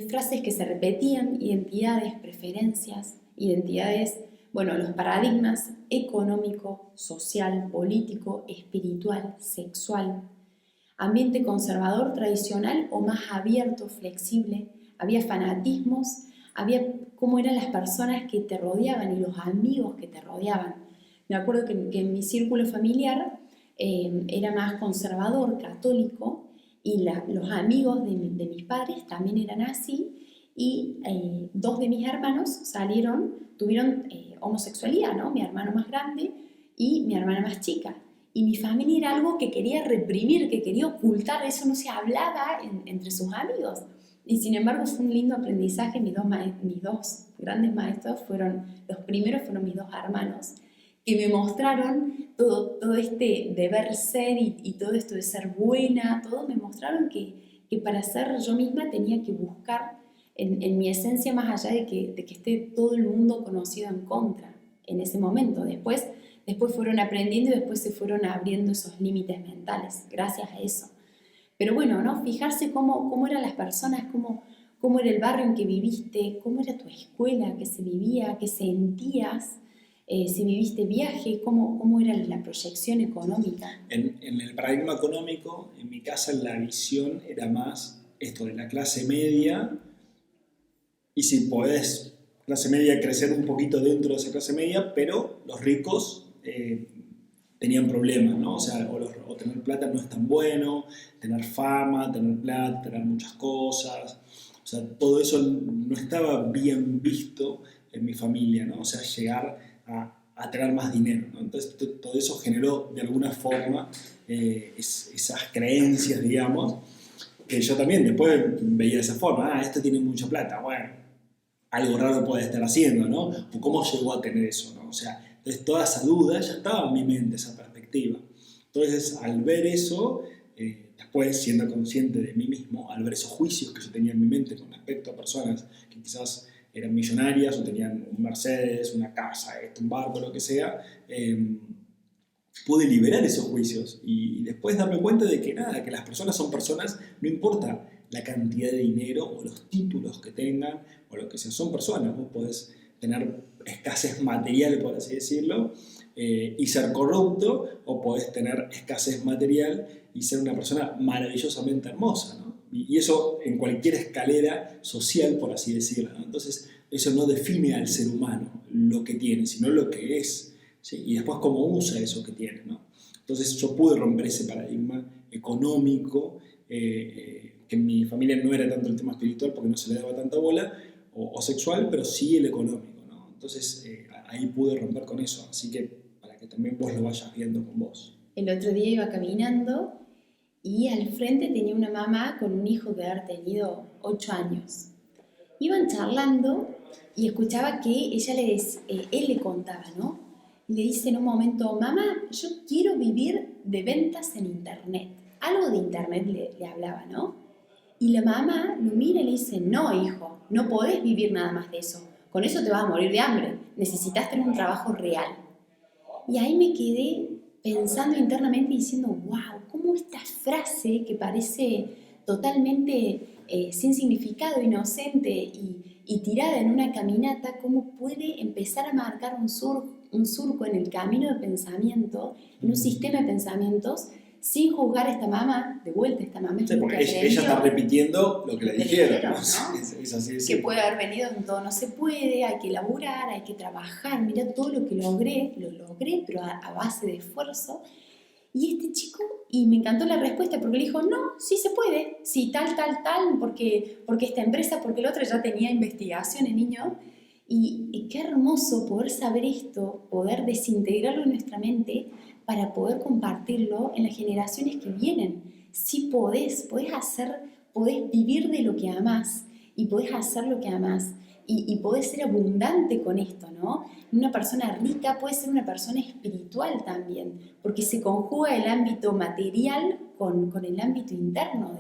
Frases que se repetían, identidades, preferencias, identidades, bueno, los paradigmas económico, social, político, espiritual, sexual, ambiente conservador, tradicional o más abierto, flexible. Había fanatismos, había cómo eran las personas que te rodeaban y los amigos que te rodeaban. Me acuerdo que en mi círculo familiar era más conservador, católico, y los amigos de mis padres también eran así, y dos de mis hermanos tuvieron homosexualidad, ¿no? Mi hermano más grande y mi hermana más chica. Y mi familia era algo que quería reprimir, que quería ocultar, eso no se hablaba entre sus amigos. Y sin embargo fue un lindo aprendizaje. Mis dos grandes maestros los primeros fueron mis dos hermanos, que me mostraron todo este deber ser y todo esto de ser buena, todo me mostraron que para ser yo misma tenía que buscar en mi esencia, más allá de que esté todo el mundo conocido en contra en ese momento. Después fueron aprendiendo y después se fueron abriendo esos límites mentales, gracias a eso. Pero bueno, ¿no? Fijarse cómo eran las personas, cómo era el barrio en que viviste, cómo era tu escuela, qué se vivía, qué sentías, si viviste viaje, cómo era la proyección económica. En el paradigma económico, en mi casa la visión era más esto de la clase media, y si podés, clase media, crecer un poquito dentro de esa clase media, pero los ricos tenían problemas, ¿no? O sea, o tener plata no es tan bueno, tener fama, tener plata, tener muchas cosas, o sea, todo eso no estaba bien visto en mi familia, ¿no? O sea, llegar a tener más dinero, ¿no? Entonces todo eso generó de alguna forma esas creencias, digamos, que yo también después veía de esa forma. Este tiene mucha plata, bueno, algo raro puede estar haciendo, ¿no? O cómo llegó a tener eso, ¿no? O sea, entonces toda esa duda ya estaba en mi mente, esa perspectiva. Entonces, al ver eso, después siendo consciente de mí mismo, al ver esos juicios que yo tenía en mi mente con respecto a personas que quizás eran millonarias o tenían un Mercedes, una casa, un barco, lo que sea, pude liberar esos juicios y después darme cuenta de que nada, que las personas son personas, no importa la cantidad de dinero o los títulos que tengan o lo que sea, son personas. Vos podés tener escasez material, por así decirlo, y ser corrupto, o podés tener escasez material y ser una persona maravillosamente hermosa, ¿no? Y eso en cualquier escalera social, por así decirlo, ¿no? Entonces, eso no define al ser humano lo que tiene, sino lo que es, ¿sí? Y después cómo usa eso que tiene, ¿no? Entonces, yo pude romper ese paradigma económico, que en mi familia no era tanto el tema espiritual porque no se le daba tanta bola, o sexual, pero sí el económico, ¿no? Entonces, ahí pude romper con eso, así que para que también vos lo vayas viendo con vos. El otro día iba caminando y al frente tenía una mamá con un hijo que había tenido 8 años. Iban charlando y escuchaba que él le contaba, ¿no? Y le dice en un momento: mamá, yo quiero vivir de ventas en internet. Algo de internet le hablaba, ¿no? Y la mamá lo mira y le dice: no, hijo, no podés vivir nada más de eso. Con eso te vas a morir de hambre. Necesitas tener un trabajo real. Y ahí me quedé pensando internamente diciendo: wow, cómo esta frase que parece totalmente sin significado, inocente y tirada en una caminata, cómo puede empezar a marcar un surco en el camino de pensamiento, en un sistema de pensamientos, sin juzgar a esta mamá, de vuelta esta mamá. Sí, porque ella está repitiendo lo que le dijeron, ¿no? Es así de que puede haber venido en todo: no se puede, hay que laburar, hay que trabajar, mira todo lo que logré, lo logré, pero a base de esfuerzo. Y este chico, y me encantó la respuesta, porque le dijo: no, sí se puede, sí, tal, porque esta empresa, porque el otro ya tenía investigación en niño. Y qué hermoso poder saber esto, poder desintegrarlo en nuestra mente para poder compartirlo en las generaciones que vienen. Sí podés vivir de lo que amás y podés hacer lo que amás y podés ser abundante con esto, ¿no? Una persona rica puede ser una persona espiritual también, porque se conjuga el ámbito material con el ámbito interno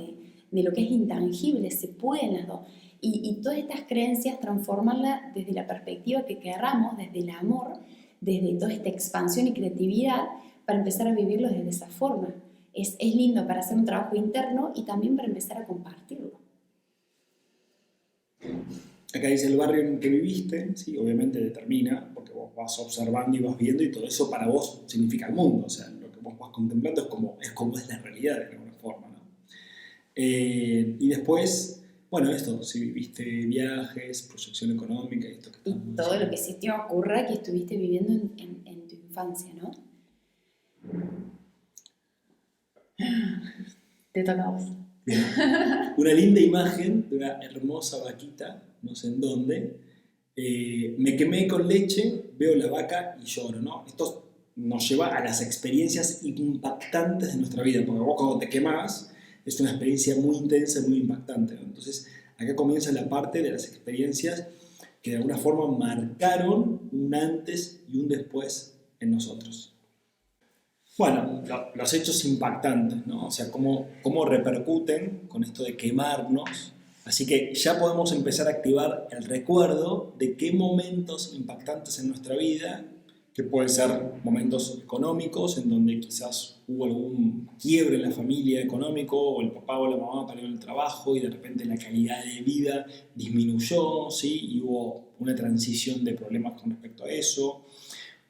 de lo que es intangible, se pueden las dos. Y todas estas creencias transformarlas desde la perspectiva que querramos, desde el amor, desde toda esta expansión y creatividad, para empezar a vivirlo desde esa forma. Es lindo para hacer un trabajo interno y también para empezar a compartirlo. Acá dice el barrio en que viviste, ¿sí? Obviamente determina, porque vos vas observando y vas viendo y todo eso para vos significa el mundo, o sea, lo que vos vas contemplando es como es la realidad de alguna forma, ¿no? Y después, bueno, esto, si viviste viajes, proyección económica y esto que Y estamos todo diciendo. lo que se te ocurra que estuviste viviendo en tu infancia, ¿no? Te toca a vos. Bien. Una linda imagen de una hermosa vaquita, no sé en dónde. Me quemé con leche, veo la vaca y lloro, ¿no? Esto nos lleva a las experiencias impactantes de nuestra vida, porque vos cuando te quemás es una experiencia muy intensa, muy impactante, ¿no? Entonces, acá comienza la parte de las experiencias que de alguna forma marcaron un antes y un después en nosotros. Bueno, los hechos impactantes, ¿no? O sea, cómo repercuten con esto de quemarnos. Así que ya podemos empezar a activar el recuerdo de qué momentos impactantes en nuestra vida, que pueden ser momentos económicos, en donde quizás hubo algún quiebre en la familia económico, o el papá o la mamá perdieron el trabajo y de repente la calidad de vida disminuyó, ¿sí? Y hubo una transición de problemas con respecto a eso,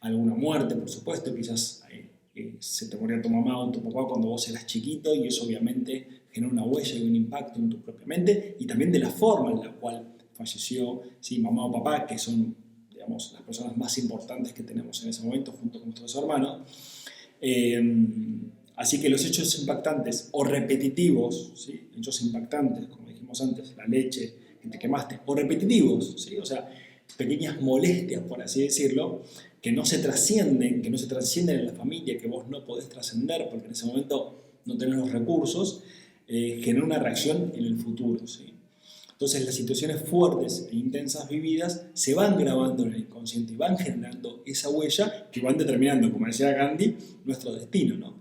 alguna muerte, por supuesto, quizás se te moría tu mamá o tu papá cuando vos eras chiquito y eso obviamente genera una huella y un impacto en tu propia mente y también de la forma en la cual falleció, ¿sí? Mamá o papá, que son, digamos, las personas más importantes que tenemos en ese momento junto con nuestros hermanos. Así que los hechos impactantes o repetitivos, ¿sí? Hechos impactantes, como dijimos antes, la leche que te quemaste, o repetitivos, ¿sí? O sea, pequeñas molestias, por así decirlo, que no se trascienden, en la familia, que vos no podés trascender porque en ese momento no tenés los recursos, genera una reacción en el futuro, ¿sí? Entonces las situaciones fuertes e intensas vividas se van grabando en el inconsciente y van generando esa huella que van determinando, como decía Gandhi, nuestro destino, ¿no?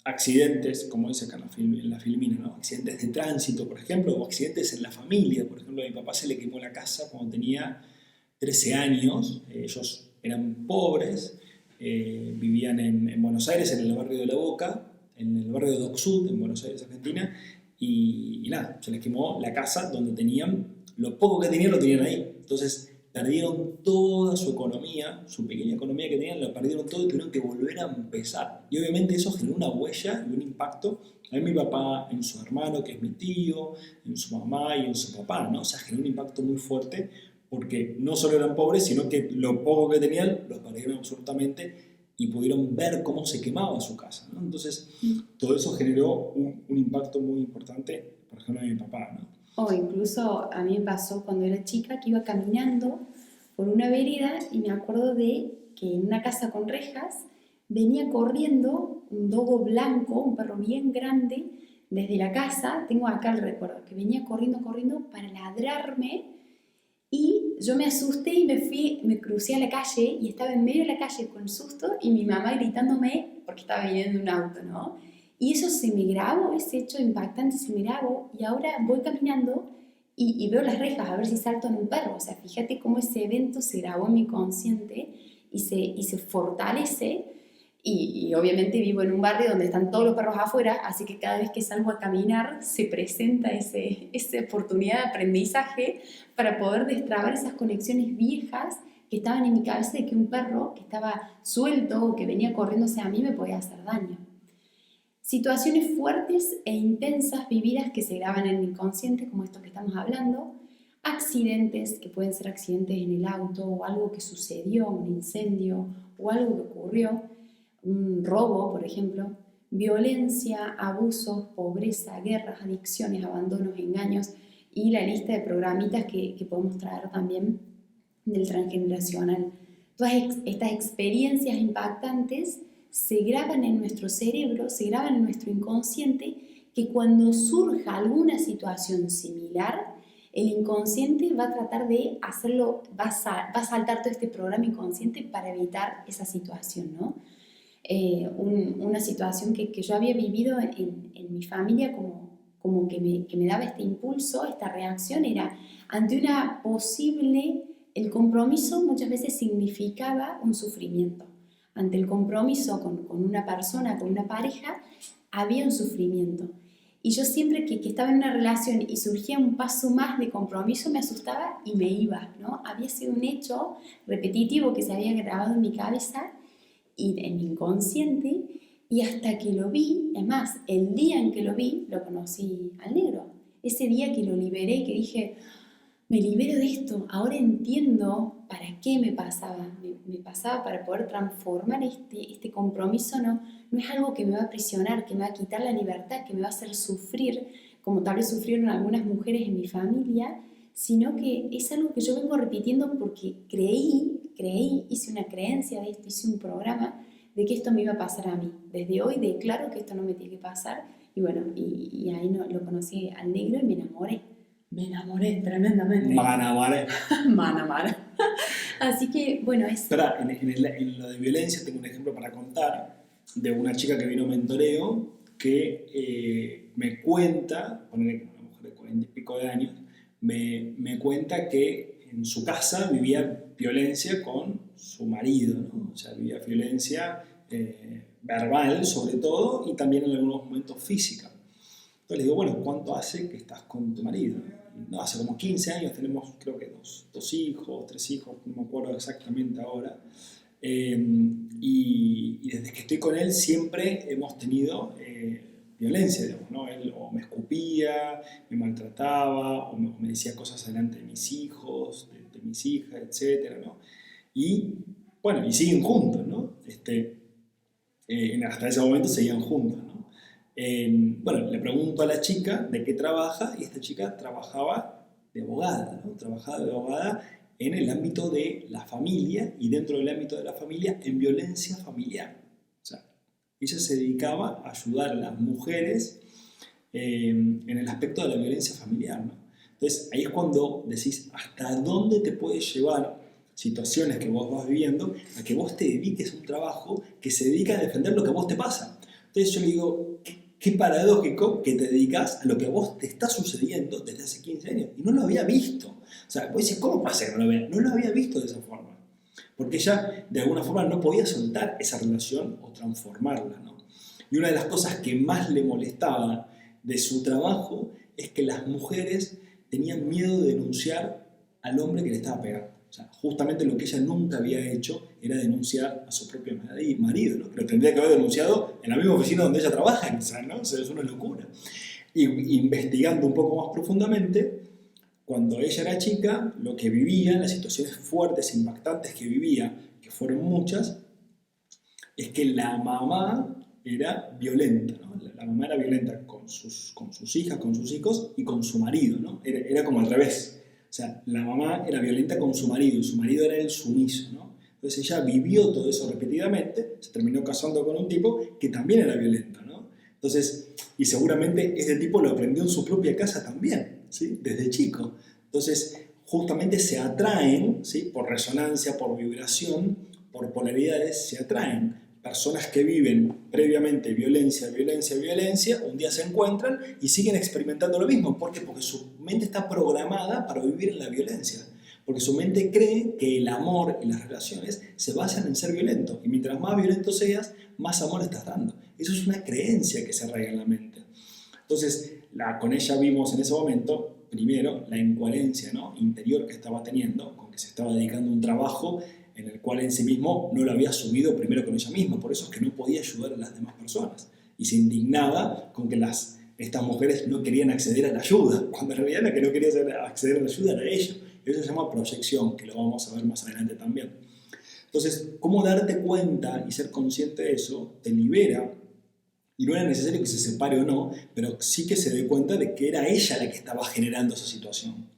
Accidentes, como dice acá en la filmina, ¿no? Accidentes de tránsito, por ejemplo, o accidentes en la familia. Por ejemplo, a mi papá se le quemó la casa cuando tenía 13 años. Ellos eran pobres, vivían en Buenos Aires, en el barrio de La Boca, en el barrio de Dock Sud, en Buenos Aires, Argentina, y nada, se les quemó la casa donde tenían, lo poco que tenían lo tenían ahí. Entonces perdieron toda su economía, su pequeña economía que tenían, lo perdieron todo y tuvieron que volver a empezar. Y obviamente eso generó una huella y un impacto en mi papá, en su hermano, que es mi tío, en su mamá y en su papá, ¿no? O sea, generó un impacto muy fuerte porque no solo eran pobres, sino que lo poco que tenían lo perdieron absolutamente y pudieron ver cómo se quemaba su casa, ¿no? Entonces, todo eso generó un impacto muy importante, por ejemplo, en mi papá, ¿no? O incluso a mí me pasó cuando era chica que iba caminando por una vereda y me acuerdo de que en una casa con rejas venía corriendo un dogo blanco, un perro bien grande, desde la casa. Tengo acá el recuerdo, que venía corriendo para ladrarme y yo me asusté y me crucé a la calle y estaba en medio de la calle con susto y mi mamá gritándome porque estaba viniendo un auto, ¿no? Y eso se me grabó, ese hecho impactante se me grabó y ahora voy caminando y veo las rejas a ver si salto en un perro. O sea, fíjate cómo ese evento se grabó en mi consciente y se fortalece. Y obviamente vivo en un barrio donde están todos los perros afuera, así que cada vez que salgo a caminar se presenta esa oportunidad de aprendizaje para poder destrabar esas conexiones viejas que estaban en mi cabeza de que un perro que estaba suelto o que venía corriéndose a mí me podía hacer daño. Situaciones fuertes e intensas vividas que se graban en el inconsciente, como esto que estamos hablando, accidentes, que pueden ser accidentes en el auto o algo que sucedió, un incendio o algo que ocurrió, un robo, por ejemplo, violencia, abusos, pobreza, guerras, adicciones, abandonos, engaños y la lista de programitas que podemos traer también del transgeneracional. Todas estas experiencias impactantes se graban en nuestro cerebro, se graban en nuestro inconsciente, que cuando surja alguna situación similar, el inconsciente va a tratar de hacerlo, va a saltar todo este programa inconsciente para evitar esa situación, ¿no? Una situación que yo había vivido en mi familia como que me daba este impulso, esta reacción, era ante una posible, el compromiso muchas veces significaba un sufrimiento. Ante el compromiso con una persona, con una pareja, había un sufrimiento. Y yo siempre que estaba en una relación y surgía un paso más de compromiso, me asustaba y me iba, ¿no? Había sido un hecho repetitivo que se había grabado en mi cabeza y en mi inconsciente, y hasta que lo vi, es más, el día en que lo vi, lo conocí al negro. Ese día que lo liberé, que dije, me libero de esto, ahora entiendo para qué me pasaba. Me pasaba para poder transformar este compromiso, no es algo que me va a aprisionar, que me va a quitar la libertad, que me va a hacer sufrir, como tal vez sufrieron algunas mujeres en mi familia, sino que es algo que yo vengo repitiendo porque creí, hice una creencia de esto, hice un programa de que esto me iba a pasar a mí. Desde hoy declaro que esto no me tiene que pasar, y bueno, y ahí lo conocí al negro y me enamoré. Me enamoré tremendamente. Manamare. Manamare. Así que, bueno, es... Ahora, en lo de violencia tengo un ejemplo para contar de una chica que vino a mentoreo que me cuenta, ponele que una mujer de 40 y pico de años, me cuenta que en su casa vivía violencia con su marido, ¿no? O sea, vivía violencia verbal sobre todo y también en algunos momentos física. Entonces le digo, bueno, ¿cuánto hace que estás con tu marido? No, hace como 15 años, tenemos creo que dos hijos, 3 hijos, no me acuerdo exactamente ahora. Y desde que estoy con él siempre hemos tenido violencia, digamos, ¿no? Él o me escupía, me maltrataba, o me decía cosas delante de mis hijos, de mis hijas, etcétera, ¿no? Y bueno, y siguen juntos, ¿no? Hasta ese momento seguían juntos, ¿no? Bueno, le pregunto a la chica de qué trabaja y esta chica trabajaba de abogada, ¿no? Trabajaba de abogada en el ámbito de la familia y dentro del ámbito de la familia en violencia familiar. O sea, ella se dedicaba a ayudar a las mujeres en el aspecto de la violencia familiar, ¿no? Entonces ahí es cuando decís hasta dónde te puede llevar situaciones que vos vas viviendo a que vos te dediques a un trabajo que se dedica a defender lo que a vos te pasa. Entonces yo le digo, qué paradójico que te dedicas a lo que a vos te está sucediendo desde hace 15 años y no lo había visto. O sea, vos decís, ¿cómo pasa que no lo había? No lo había visto de esa forma. Porque ella de alguna forma no podía soltar esa relación o transformarla, ¿no? Y una de las cosas que más le molestaba de su trabajo es que las mujeres tenían miedo de denunciar al hombre que le estaba pegando. O sea, justamente lo que ella nunca había hecho era denunciar a su propio marido, ¿no? Pero tendría que haber denunciado en la misma oficina donde ella trabaja, quizás, ¿no? O sea, es una locura. Y investigando un poco más profundamente, cuando ella era chica, lo que vivía, las situaciones fuertes, impactantes que vivía, que fueron muchas, es que la mamá era violenta, ¿no? La mamá era violenta con sus hijas, con sus hijos y con su marido, ¿no? Era como al revés. O sea, la mamá era violenta con su marido y su marido era el sumiso, ¿no? Entonces ella vivió todo eso repetidamente, se terminó casando con un tipo que también era violento, ¿no? Entonces, y seguramente ese tipo lo aprendió en su propia casa también, ¿sí? Desde chico. Entonces, justamente se atraen, ¿sí? Por resonancia, por vibración, por polaridades, se atraen. Personas que viven previamente violencia, un día se encuentran y siguen experimentando lo mismo. ¿Por qué? Porque su mente está programada para vivir en la violencia. Porque su mente cree que el amor y las relaciones se basan en ser violento. Y mientras más violento seas, más amor estás dando. Eso es una creencia que se arraiga en la mente. Entonces, con ella vimos en ese momento, primero, la incoherencia, ¿no? Interior que estaba teniendo, con que se estaba dedicando a un trabajo en el cual en sí mismo no lo había asumido primero con ella misma, por eso es que no podía ayudar a las demás personas. Y se indignaba con que estas mujeres no querían acceder a la ayuda, cuando en realidad la que no quería acceder a la ayuda era ella. Eso se llama proyección, que lo vamos a ver más adelante también. Entonces, cómo darte cuenta y ser consciente de eso te libera, y no era necesario que se separe o no, pero sí que se dé cuenta de que era ella la que estaba generando esa situación.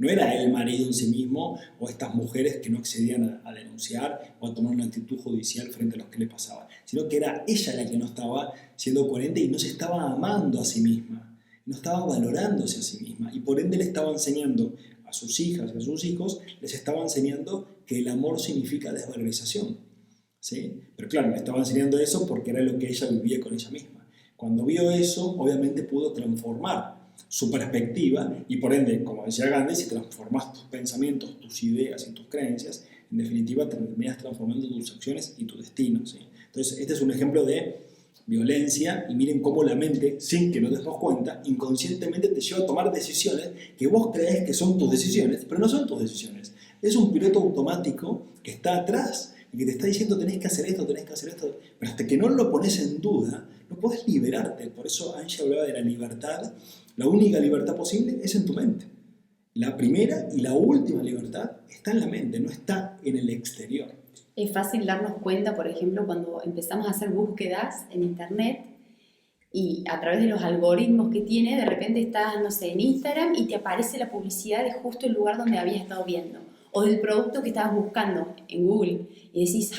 No era el marido en sí mismo o estas mujeres que no accedían a denunciar o a tomar una actitud judicial frente a lo que le pasaba, sino que era ella la que no estaba siendo coherente y no se estaba amando a sí misma, no estaba valorándose a sí misma y por ende le estaba enseñando a sus hijas y a sus hijos, les estaba enseñando que el amor significa desvalorización, ¿sí? Pero claro, le estaba enseñando eso porque era lo que ella vivía con ella misma. Cuando vio eso, obviamente pudo transformar su perspectiva y por ende, como decía Gandhi, si transformas tus pensamientos, tus ideas y tus creencias, en definitiva terminas transformando tus acciones y tu destino, ¿sí? Entonces, este es un ejemplo de violencia, y miren cómo la mente, sin que no te des cuenta, inconscientemente te lleva a tomar decisiones que vos crees que son tus decisiones, pero no son tus decisiones. Es un piloto automático que está atrás y que te está diciendo tenés que hacer esto, pero hasta que no lo pones en duda, no podés liberarte. Por eso Angie hablaba de la libertad. La única libertad posible es en tu mente. La primera y la última libertad está en la mente, no está en el exterior. Es fácil darnos cuenta, por ejemplo, cuando empezamos a hacer búsquedas en internet y a través de los algoritmos que tiene, de repente estás, no sé, en Instagram y te aparece la publicidad de justo el lugar donde habías estado viendo o del producto que estabas buscando en Google y decís,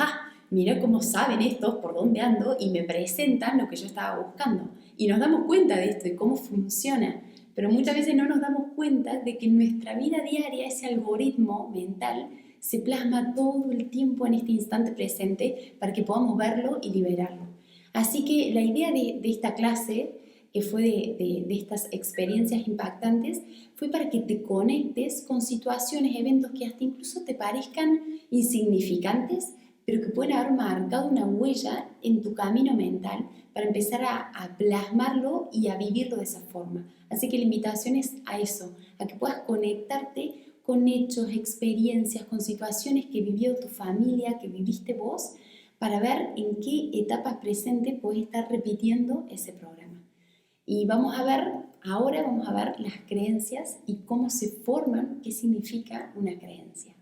mira cómo saben estos por dónde ando y me presentan lo que yo estaba buscando. Y nos damos cuenta de esto y cómo funciona, pero muchas veces no nos damos cuenta de que en nuestra vida diaria ese algoritmo mental se plasma todo el tiempo en este instante presente para que podamos verlo y liberarlo. Así que la idea de esta clase, que fue de estas experiencias impactantes, fue para que te conectes con situaciones, eventos que hasta incluso te parezcan insignificantes, pero que pueden haber marcado una huella en tu camino mental para empezar a plasmarlo y a vivirlo de esa forma. Así que la invitación es a eso, a que puedas conectarte con hechos, experiencias, con situaciones que vivió tu familia, que viviste vos, para ver en qué etapa presente podés estar repitiendo ese programa. Y ahora vamos a ver las creencias y cómo se forman, qué significa una creencia.